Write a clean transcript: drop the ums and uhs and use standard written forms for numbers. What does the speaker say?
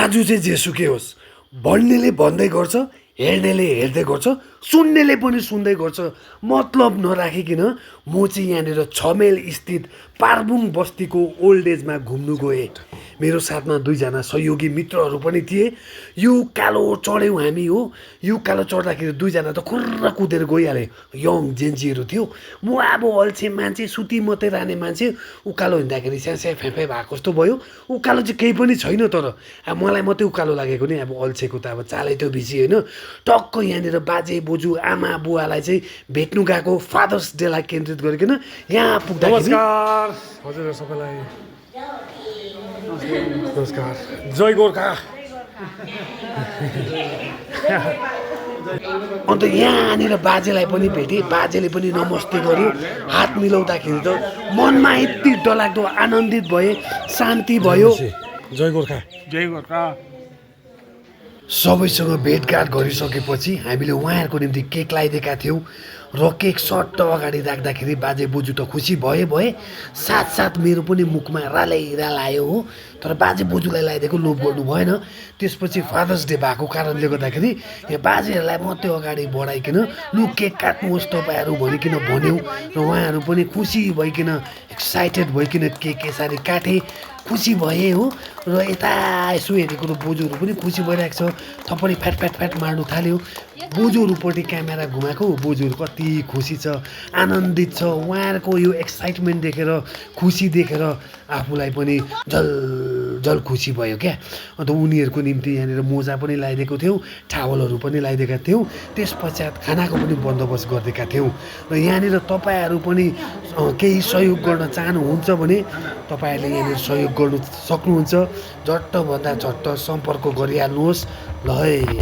आज चाहिँ जेसुकै होस्, भन्नेले भन्दै गर्छ, हेर्नेले हेर्दै गर्छ, सुन्नेले पनि सुन्दै गर्छ। मतलब नराखिकन म चाहिँ यहाँनिर 6 माइल स्थित पार्बुङ बस्तीको ओल्ड एजमा घुम्नु गएँ। मेरो साथमा 2 जना सहयोगी मित्रहरू पनि थिए। यो कालो चढ्यौँ हामी हो। यो कालो चढ्दाखेरि 2 जना त खुर्र कुदेर गइहाले। यङ जेन्जीहरू थियो। म अब अल्छे मान्छे, सुती मात्रै रहने मान्छे, उकालो हिँड्दाखेरि स्यास्या फ्याफे भएको जस्तो भयो। उकालो चाहिँ केही पनि छैन, तर अब मलाई मात्रै उकालो लागेको नि। अब अल्छेको त अब चालै त्यो बिजी होइन। टक्क यहाँनिर बाजे बोजू आमा बुवालाई चाहिँ भेट्नु गएको, फादर्स डेलाई केन्द्रित गरिकन यहाँ पुग्दाखेरि हजुर सबैलाई नमस्कार, जय गोर्खा। अन्त यहाँनिर बाजेलाई पनि भेटेँ। बाजेले पनि नमस्ते गर्यो। हात मिलाउँदाखेरि त मनमा यति डरलाग्दो आनन्दित भएँ, शान्ति भयो। जय गोर्खा, जय गोर्खा। सबैसँग भेटघाट गरिसकेपछि हामीले उहाँहरूको निम्ति केक ल्याइदिएका थियौँ र केक सट्ट अगाडि राख्दाखेरि बाजे बोजू त खुसी भए साथसाथ मेरो पनि मुखमा राल आयो हो। तर बाजे बोजूलाई ल्याइदिएको लोभ गर्नु भएन। त्यसपछि फादर्स डे भएको कारणले गर्दाखेरि यहाँ बाजेहरूलाई मात्रै अगाडि बढाइकन लु केक काट्नुहोस् तपाईँहरू भनिकन भन्यौँ र उहाँहरू पनि खुसी भइकन एक्साइटेड भइकन केक यसरी काटे। खुसी भए हो। र यता यसो हेरेको त बोजूहरू पनि खुसी भइरहेको छ। थपडी फ्याट मार्नु थाल्यो। बोजूहरूपट्टि क्यामेरा घुमाएको, बोजूहरू कति खुसी छ, आनन्दित छ। उहाँहरूको यो एक्साइटमेन्ट देखेर, खुसी देखेर आफूलाई पनि जल खुसी भयो क्या। अन्त उनीहरूको निम्ति यहाँनिर मोजा पनि लगाइदिएको थियौँ, टावलहरू पनि लगाइदिएका थियौँ। त्यस पश्चात खानाको पनि बन्दोबस्त गरिदिएका थियौँ। र यहाँनिर तपाईँहरू पनि केही सहयोग गर्न चाहनुहुन्छ भने तपाईँहरूले यहाँनिर सहयोग गर्नु सक्नुहुन्छ। झट्टभन्दा झट्ट सम्पर्क गरिहाल्नुहोस् ल है।